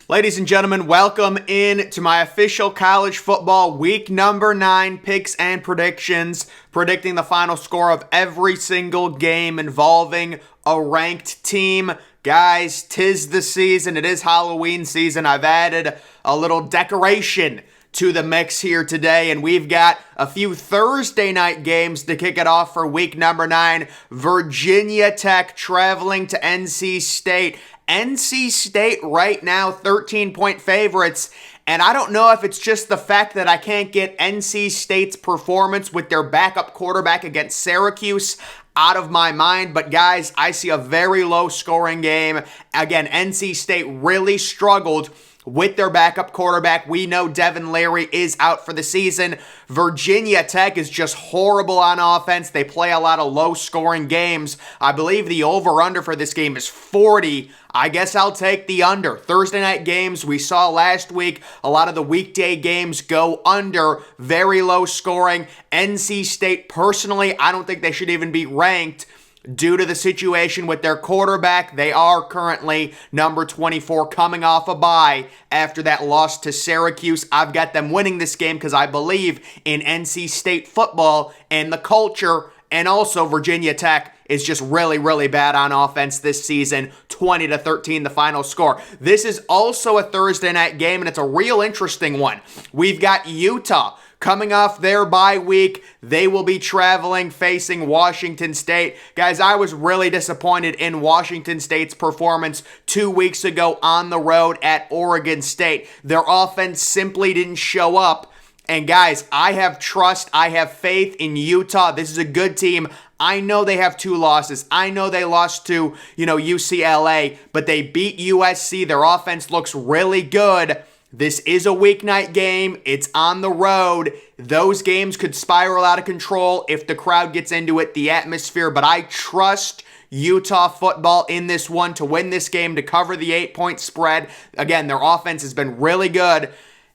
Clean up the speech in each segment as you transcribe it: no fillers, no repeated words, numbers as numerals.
Ladies and gentlemen, welcome in to my official college football week number 9 picks and predictions, predicting the final score of every single game involving a ranked team. Guys, 'tis the season. It is Halloween season. I've added a little decoration to the mix here today, and we've got a few Thursday night games to kick it off for week number 9. Virginia Tech traveling to NC State. NC State right now 13-point favorites, and I don't know if it's just the fact that I can't get NC State's performance with their backup quarterback against Syracuse out of my mind, but guys, I see a very low scoring game. Again, NC State really struggled with their backup quarterback. We know Devin Leary is out for the season. Virginia Tech is just horrible on offense. They play a lot of low-scoring games. I believe the over-under for this game is 40. I guess I'll take the under. Thursday night games, we saw last week, a lot of the weekday games go under. Very low scoring. NC State, personally, I don't think they should even be ranked due to the situation with their quarterback. They are currently number 24, coming off a bye after that loss to Syracuse. I've got them winning this game because I believe in NC State football and the culture, and also Virginia Tech is just really, really bad on offense this season. 20-13 the final score. This is also a Thursday night game, and it's a real interesting one. We've got Utah coming off their bye week. They will be traveling, facing Washington State. Guys, I was really disappointed in Washington State's performance 2 weeks ago on the road at Oregon State. Their offense simply didn't show up. And guys, I have trust, I have faith in Utah. This is a good team. I know they have 2 losses. I know they lost to, UCLA, but they beat USC. Their offense looks really good. This is a weeknight game. It's on the road. Those games could spiral out of control if the crowd gets into it, the atmosphere, but I trust Utah football in this one to win this game, to cover the 8-point spread. Again, their offense has been really good,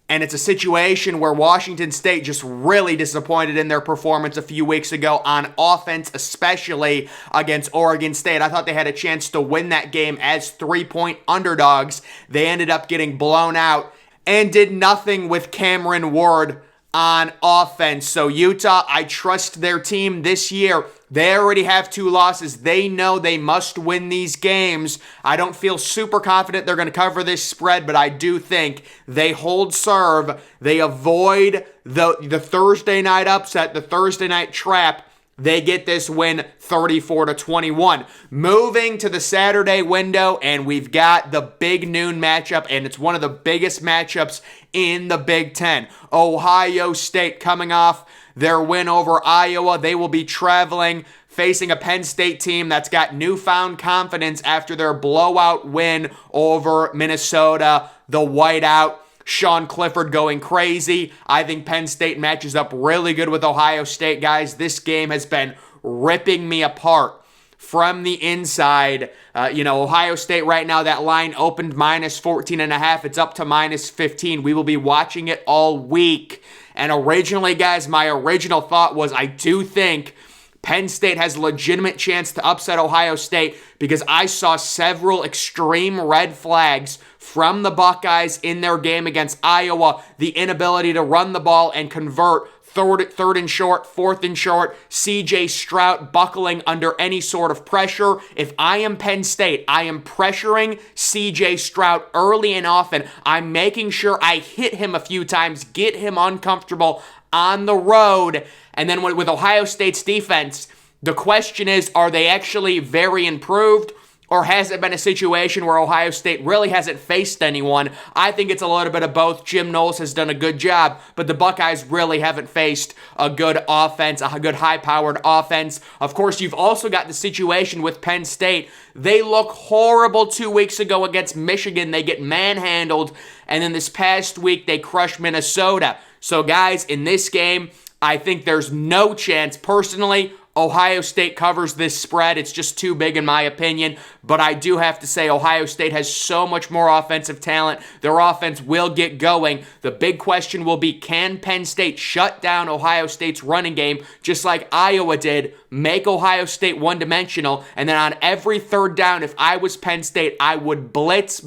and it's a situation where Washington State just really disappointed in their performance a few weeks ago on offense, especially against Oregon State. I thought they had a chance to win that game as 3-point underdogs. They ended up getting blown out and did nothing with Cameron Ward on offense. So Utah, I trust their team this year. They already have 2 losses. They know they must win these games. I don't feel super confident they're going to cover this spread, but I do think they hold serve. They avoid the Thursday night upset, the Thursday night trap. They get this win 34-21. Moving to the Saturday window, and we've got the big noon matchup, and it's one of the biggest matchups in the Big Ten. Ohio State coming off their win over Iowa. They will be traveling, facing a Penn State team that's got newfound confidence after their blowout win over Minnesota. The whiteout, Sean Clifford going crazy. I think Penn State matches up really good with Ohio State, guys. This game has been ripping me apart from the inside. Ohio State right now, that line opened -14.5. It's up to -15. We will be watching it all week. And originally, guys, my original thought was I do think Penn State has a legitimate chance to upset Ohio State because I saw several extreme red flags from the Buckeyes in their game against Iowa. The inability to run the ball and convert, third and short, fourth and short, CJ Stroud buckling under any sort of pressure. If I am Penn State, I am pressuring CJ Stroud early and often. I'm making sure I hit him a few times, get him uncomfortable on the road. And then with Ohio State's defense, the question is, are they actually very improved? Or has it been a situation where Ohio State really hasn't faced anyone? I think it's a little bit of both. Jim Knowles has done a good job, but the Buckeyes really haven't faced a good offense, a good high-powered offense. Of course, you've also got the situation with Penn State. They look horrible 2 weeks ago against Michigan. They get manhandled, and then this past week they crush Minnesota. So, guys, in this game, I think there's no chance, personally, Ohio State covers this spread. It's just too big in my opinion. but I do have to say Ohio State has so much more offensive talent. Their offense will get going. The big question will be, can Penn State shut down Ohio State's running game just like Iowa did, make Ohio State one-dimensional, and then on every third down, if I was Penn State, I would blitz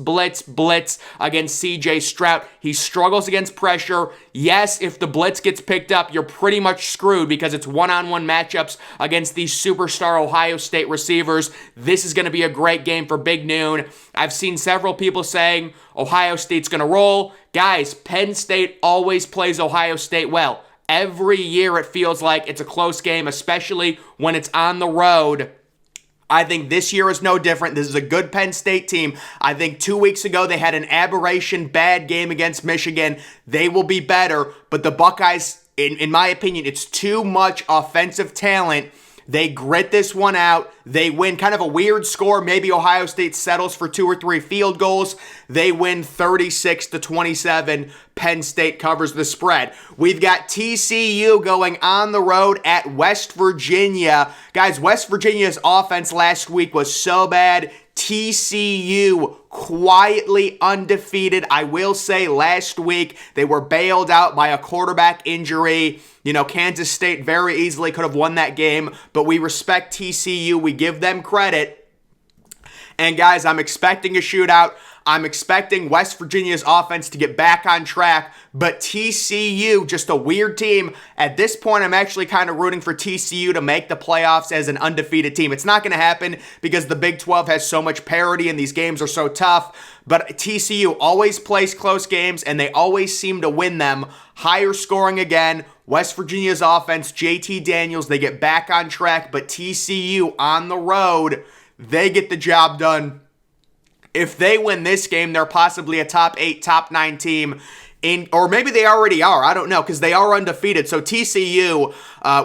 against C.J. Stroud. He struggles against pressure. Yes, if the blitz gets picked up, you're pretty much screwed because it's one-on-one matchups against these superstar Ohio State receivers. This is going to be a great game for Big Noon. I've seen several people saying Ohio State's going to roll. Guys, Penn State always plays Ohio State well. Every year it feels like it's a close game, especially when it's on the road. I think this year is no different. This is a good Penn State team. I think 2 weeks ago they had an aberration bad game against Michigan. They will be better, but the Buckeyes, in my opinion, it's too much offensive talent. They grit this one out. They win kind of a weird score. Maybe Ohio State settles for 2 or 3 field goals. They win 36-27. Penn State covers the spread. We've got TCU going on the road at West Virginia. Guys, West Virginia's offense last week was so bad. TCU quietly undefeated. I will say last week they were bailed out by a quarterback injury. Kansas State very easily could have won that game, but we respect TCU. We give them credit. And guys, I'm expecting a shootout. I'm expecting West Virginia's offense to get back on track, but TCU, just a weird team. At this point, I'm actually kind of rooting for TCU to make the playoffs as an undefeated team. It's not going to happen because the Big 12 has so much parity and these games are so tough, but TCU always plays close games and they always seem to win them. Higher scoring again. West Virginia's offense, JT Daniels, they get back on track, but TCU on the road, they get the job done. If they win this game, they're possibly a top 8, top 9 team. Or maybe they already are. I don't know, because they are undefeated. So TCU,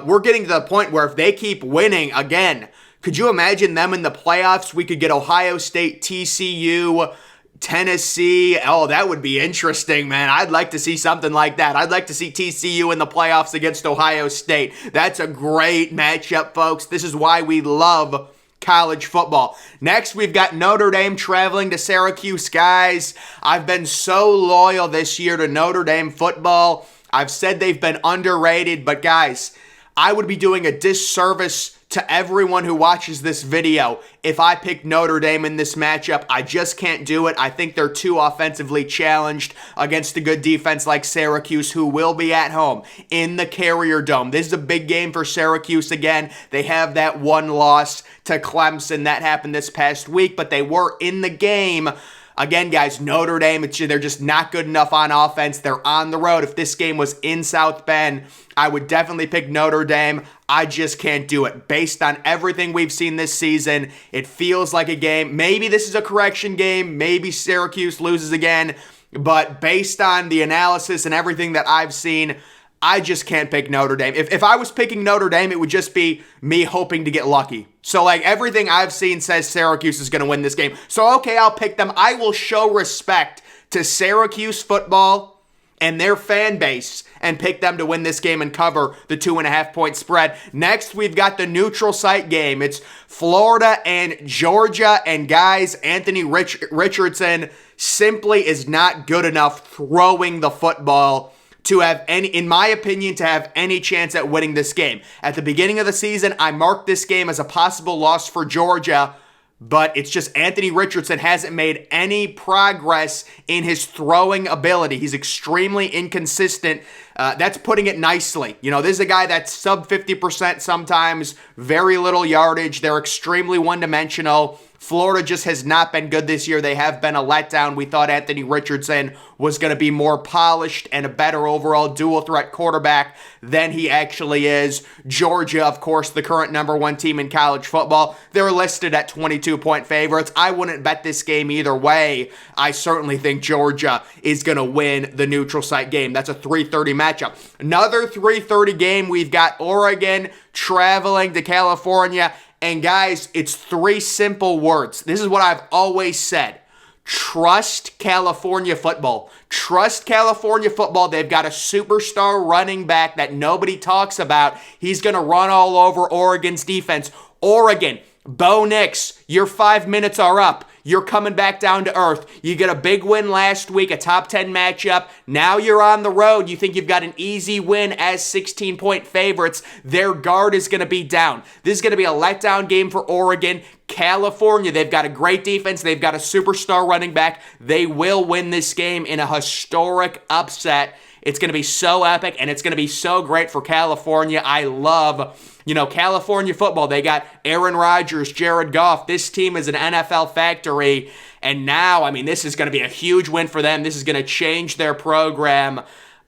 we're getting to the point where if they keep winning again, could you imagine them in the playoffs? We could get Ohio State, TCU, Tennessee. Oh, that would be interesting, man. I'd like to see something like that. I'd like to see TCU in the playoffs against Ohio State. That's a great matchup, folks. This is why we love college football. Next, we've got Notre Dame traveling to Syracuse. Guys, I've been so loyal this year to Notre Dame football. I've said they've been underrated, but guys, I would be doing a disservice to everyone who watches this video if I pick Notre Dame in this matchup. I just can't do it. I think they're too offensively challenged against a good defense like Syracuse, who will be at home in the Carrier Dome. This is a big game for Syracuse again. They have that one loss to Clemson that happened this past week, but they were in the game. Again, guys, Notre Dame, they're just not good enough on offense. They're on the road. If this game was in South Bend, I would definitely pick Notre Dame. I just can't do it. Based on everything we've seen this season, it feels like a game. Maybe this is a correction game. Maybe Syracuse loses again. But based on the analysis and everything that I've seen, I just can't pick Notre Dame. If I was picking Notre Dame, it would just be me hoping to get lucky. So, everything I've seen says Syracuse is going to win this game. So, okay, I'll pick them. I will show respect to Syracuse football and their fan base and pick them to win this game and cover the 2.5-point spread. Next, we've got the neutral site game. It's Florida and Georgia. And, guys, Anthony Richardson simply is not good enough throwing the football to have any, in my opinion, to have any chance at winning this game. At the beginning of the season, I marked this game as a possible loss for Georgia, but it's just Anthony Richardson hasn't made any progress in his throwing ability. He's extremely inconsistent. That's putting it nicely. This is a guy that's sub 50% sometimes, very little yardage. They're extremely one-dimensional. Florida just has not been good this year. They have been a letdown. We thought Anthony Richardson was going to be more polished and a better overall dual threat quarterback than he actually is. Georgia, of course, the current number 1 team in college football. They're listed at 22-point favorites. I wouldn't bet this game either way. I certainly think Georgia is going to win the neutral site game. That's a 3:30 matchup. Another 3:30 game. We've got Oregon traveling to California. And guys, it's 3 simple words. This is what I've always said. Trust California football. Trust California football. They've got a superstar running back that nobody talks about. He's going to run all over Oregon's defense. Oregon, Bo Nix, your 5 minutes are up. You're coming back down to earth. You get a big win last week, a top 10 matchup. Now you're on the road. You think you've got an easy win as 16-point favorites. Their guard is going to be down. This is going to be a letdown game for Oregon. California, they've got a great defense. They've got a superstar running back. They will win this game in a historic upset. It's going to be so epic, and it's going to be so great for California. I love, California football. They got Aaron Rodgers, Jared Goff. This team is an NFL factory, and now, this is going to be a huge win for them. This is going to change their program.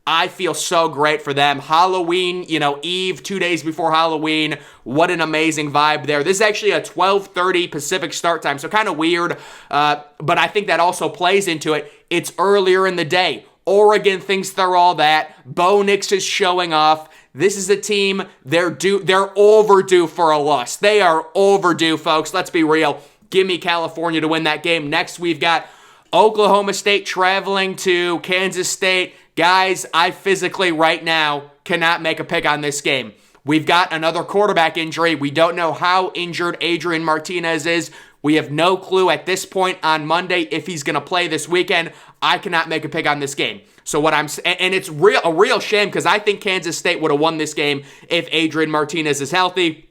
I feel so great for them. Halloween, Eve, 2 days before Halloween. What an amazing vibe there. This is actually a 12:30 Pacific start time, so kind of weird, but I think that also plays into it. It's earlier in the day. Oregon thinks they're all that. Bo Nix is showing off. This is a team, they're overdue for a loss. They are overdue, folks. Let's be real. Give me California to win that game. Next, we've got Oklahoma State traveling to Kansas State. Guys, I physically right now cannot make a pick on this game. We've got another quarterback injury. We don't know how injured Adrian Martinez is. We have no clue at this point on Monday if he's going to play this weekend. I cannot make a pick on this game. So and it's a real shame because I think Kansas State would have won this game if Adrian Martinez is healthy.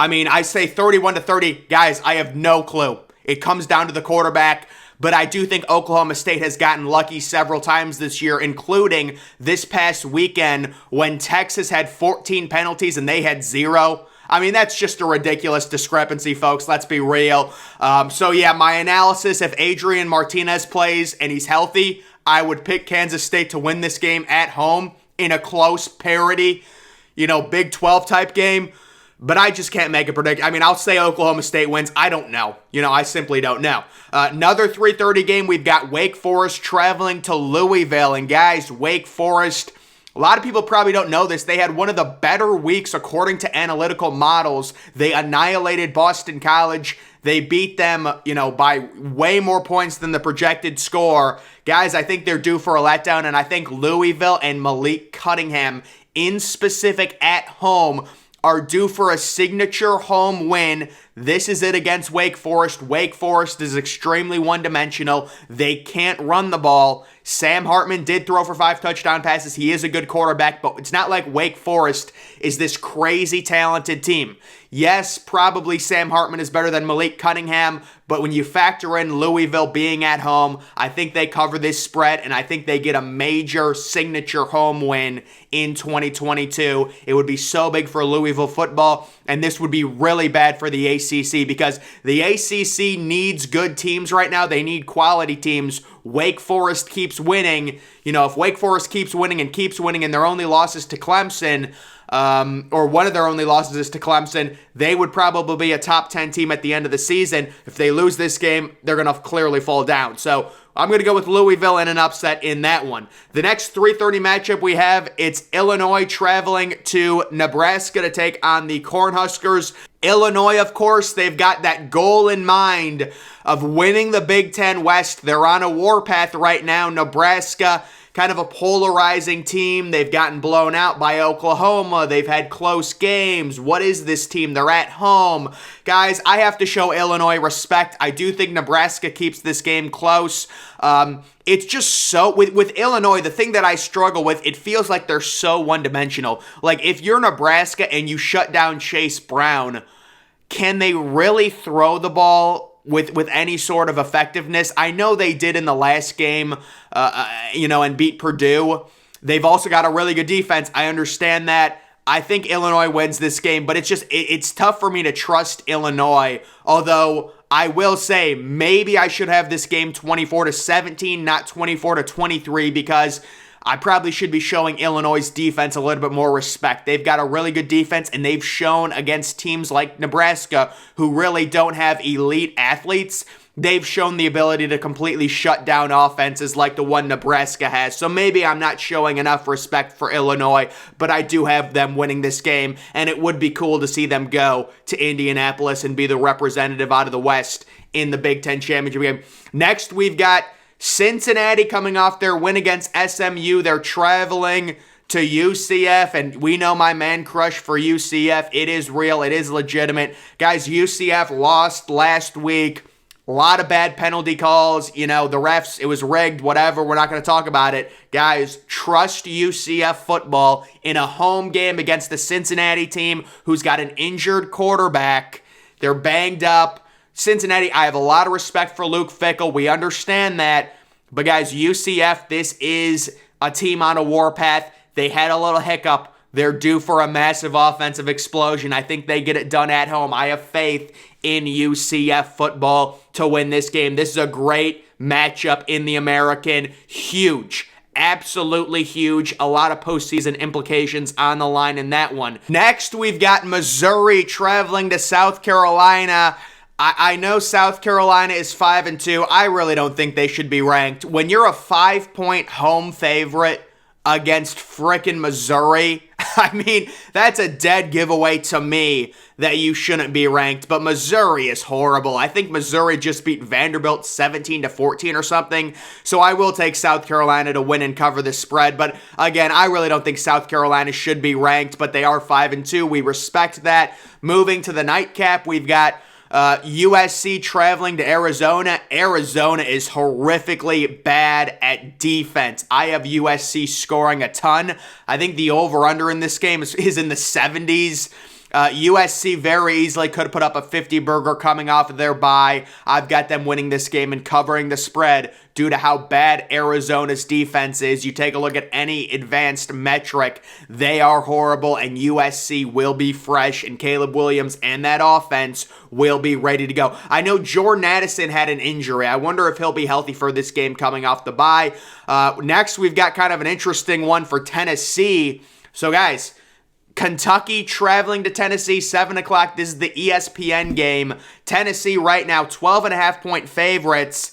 I say 31-30. Guys, I have no clue. It comes down to the quarterback. But I do think Oklahoma State has gotten lucky several times this year, including this past weekend when Texas had 14 penalties and they had 0. That's just a ridiculous discrepancy, folks. Let's be real. My analysis, if Adrian Martinez plays and he's healthy, I would pick Kansas State to win this game at home in a close parity, Big 12 type game. But I just can't make a prediction. I'll say Oklahoma State wins. I don't know. I simply don't know. Another 3:30 game, we've got Wake Forest traveling to Louisville. And guys, Wake Forest, a lot of people probably don't know this. They had one of the better weeks according to analytical models. They annihilated Boston College. They beat them, by way more points than the projected score. Guys, I think they're due for a letdown. And I think Louisville and Malik Cunningham, in specific at home, are due for a signature home win. This is it against Wake Forest. Wake Forest is extremely one-dimensional. They can't run the ball. Sam Hartman did throw for 5 touchdown passes. He is a good quarterback, but it's not like Wake Forest is this crazy talented team. Yes, probably Sam Hartman is better than Malik Cunningham, but when you factor in Louisville being at home, I think they cover this spread, and I think they get a major signature home win in 2022. It would be so big for Louisville football, and this would be really bad for the ACC because the ACC needs good teams right now. They need quality teams. Wake Forest keeps winning. If Wake Forest keeps winning and their only losses to Clemson, or one of their only losses is to Clemson, they would probably be a top 10 team at the end of the season. If they lose this game, they're going to clearly fall down. So I'm going to go with Louisville and an upset in that one. The next 3:30 matchup we have, it's Illinois traveling to Nebraska to take on the Cornhuskers. Illinois, of course, they've got that goal in mind of winning the Big Ten West. They're on a warpath right now. Nebraska, kind of a polarizing team. They've gotten blown out by Oklahoma. They've had close games. What is this team? They're at home. Guys, I have to show Illinois respect. I do think Nebraska keeps this game close. It's just so, with Illinois, the thing that I struggle with, it feels like they're so one-dimensional. Like, if you're Nebraska and you shut down Chase Brown, can they really throw the ball with any sort of effectiveness? I know they did in the last game, and beat Purdue. They've also got a really good defense. I understand that. I think Illinois wins this game, but it's tough for me to trust Illinois, although I will say maybe I should have this game 24-17, not 24-23, because I probably should be showing Illinois' defense a little bit more respect. They've got a really good defense, and they've shown against teams like Nebraska, who really don't have elite athletes, they've shown the ability to completely shut down offenses like the one Nebraska has. So maybe I'm not showing enough respect for Illinois, but I do have them winning this game, and it would be cool to see them go to Indianapolis and be the representative out of the West in the Big Ten Championship game. Next, we've got Cincinnati coming off their win against SMU. They're traveling to UCF, and we know my man crush for UCF. It is real. It is legitimate. Guys, UCF lost last week. A lot of bad penalty calls. The refs, it was rigged, whatever. We're not going to talk about it. Guys, trust UCF football in a home game against the Cincinnati team who's got an injured quarterback. They're banged up. Cincinnati, I have a lot of respect for Luke Fickell. We understand that. But guys, UCF, this is a team on a warpath. They had a little hiccup. They're due for a massive offensive explosion. I think they get it done at home. I have faith in UCF football to win this game. This is a great matchup in the American. Huge. Absolutely huge. A lot of postseason implications on the line in that one. Next, we've got Missouri traveling to South Carolina. I know South Carolina is 5-2. I really don't think they should be ranked. When you're a 5-point home favorite against frickin' Missouri, I mean, that's a dead giveaway to me that you shouldn't be ranked. But Missouri is horrible. I think Missouri just beat Vanderbilt 17-14 or something. So I will take South Carolina to win and cover the spread. But again, I really don't think South Carolina should be ranked, but they are 5-2. We respect that. Moving to the nightcap, we've got USC traveling to Arizona. Arizona is horrifically bad at defense. I have USC scoring a ton. I think the over-under in this game is in the 70s. USC very easily could have put up a 50-burger coming off of their bye. I've got them winning this game and covering the spread due to how bad Arizona's defense is. You take a look at any advanced metric, they are horrible, and USC will be fresh, and Caleb Williams and that offense will be ready to go. I know Jordan Addison had an injury. I wonder if he'll be healthy for this game coming off the bye. Next, we've got kind of an interesting one for Tennessee. So, guys, Kentucky traveling to Tennessee, 7 o'clock. This is the ESPN game. Tennessee right now, 12.5-point favorites.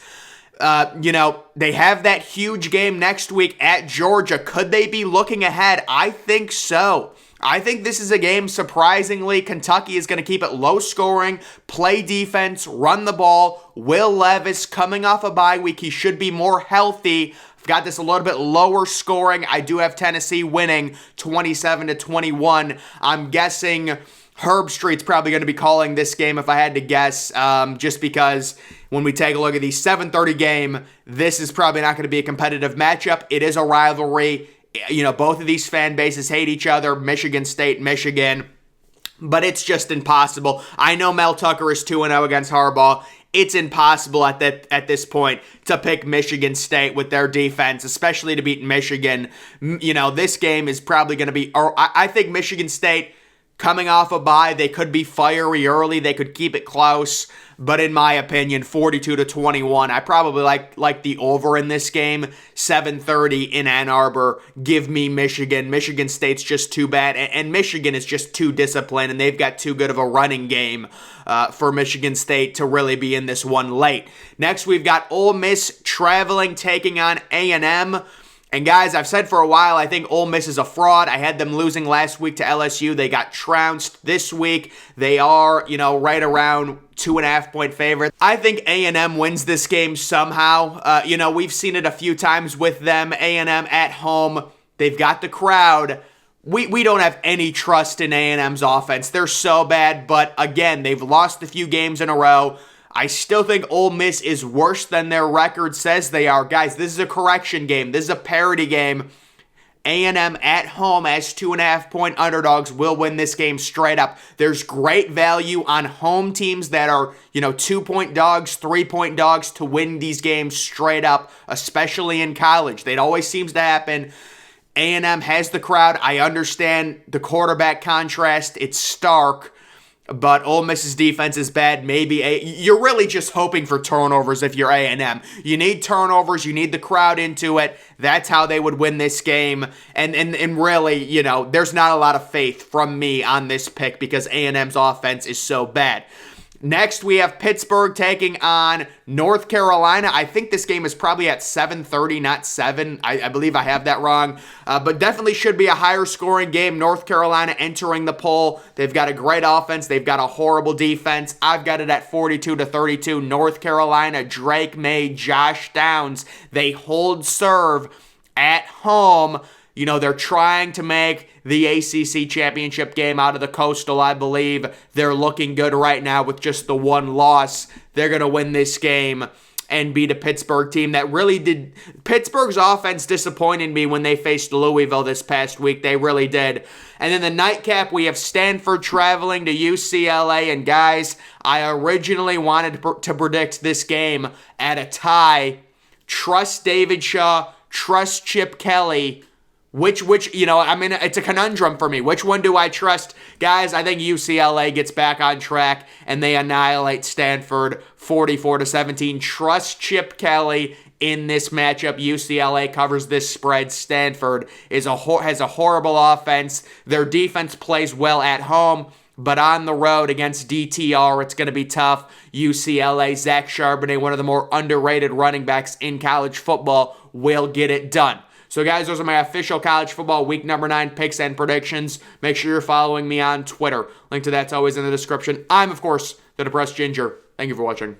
They have that huge game next week at Georgia. Could they be looking ahead? I think so. I think this is a game, surprisingly, Kentucky is going to keep it low scoring, play defense, run the ball. Will Levis coming off a bye week. He should be more healthy. I've got this a little bit lower scoring. I do have Tennessee winning 27-21. I'm guessing Herb Street's probably going to be calling this game if I had to guess, just because when we take a look at the 7:30 game, this is probably not going to be a competitive matchup. It is a rivalry. Both of these fan bases hate each other, Michigan State, Michigan, but it's just impossible. I know Mel Tucker is 2-0 against Harbaugh. It's impossible at this point to pick Michigan State with their defense, especially to beat Michigan. This game is probably going to be, or I think Michigan State coming off a bye, they could be fiery early. They could keep it close. But in my opinion, 42-21. I probably like the over in this game. 7:30 in Ann Arbor. Give me Michigan. Michigan State's just too bad. And Michigan is just too disciplined. And they've got too good of a running game for Michigan State to really be in this one late. Next, we've got Ole Miss traveling, taking on A&M. And guys, I've said for a while, I think Ole Miss is a fraud. I had them losing last week to LSU. They got trounced this week. They are, right around 2.5-point favorite. I think A&M wins this game somehow. We've seen it a few times with them. A&M at home. They've got the crowd. We don't have any trust in A&M's offense. They're so bad. But again, they've lost a few games in a row. I still think Ole Miss is worse than their record says they are. Guys, this is a correction game. This is a parity game. A&M at home as 2.5-point underdogs will win this game straight up. There's great value on home teams that are, 2-point dogs, 3-point dogs to win these games straight up, especially in college. That always seems to happen. A&M has the crowd. I understand the quarterback contrast. It's stark. But Ole Miss's defense is bad. You're really just hoping for turnovers if you're A&M. You need turnovers. You need the crowd into it. That's how they would win this game. And really, there's not a lot of faith from me on this pick because A&M's offense is so bad. Next, we have Pittsburgh taking on North Carolina. I think this game is probably at 7:30, not 7. I believe I have that wrong. But definitely should be a higher scoring game. North Carolina entering the poll. They've got a great offense. They've got a horrible defense. I've got it at 42-32. North Carolina, Drake May, Josh Downs. They hold serve at home. They're trying to make the ACC championship game out of the Coastal, I believe. They're looking good right now with just the one loss. They're going to win this game and beat a Pittsburgh team that really did. Pittsburgh's offense disappointed me when they faced Louisville this past week. They really did. And then the nightcap, we have Stanford traveling to UCLA. And guys, I originally wanted to predict this game at a tie. Trust David Shaw, trust Chip Kelly. It's a conundrum for me. Which one do I trust? Guys, I think UCLA gets back on track and they annihilate Stanford 44-17. Trust Chip Kelly in this matchup. UCLA covers this spread. Stanford has a horrible offense. Their defense plays well at home, but on the road against DTR, it's going to be tough. UCLA, Zach Charbonnet, one of the more underrated running backs in college football, will get it done. So guys, those are my official college football week number 9 picks and predictions. Make sure you're following me on Twitter. Link to that's always in the description. I'm, of course, the Depressed Ginger. Thank you for watching.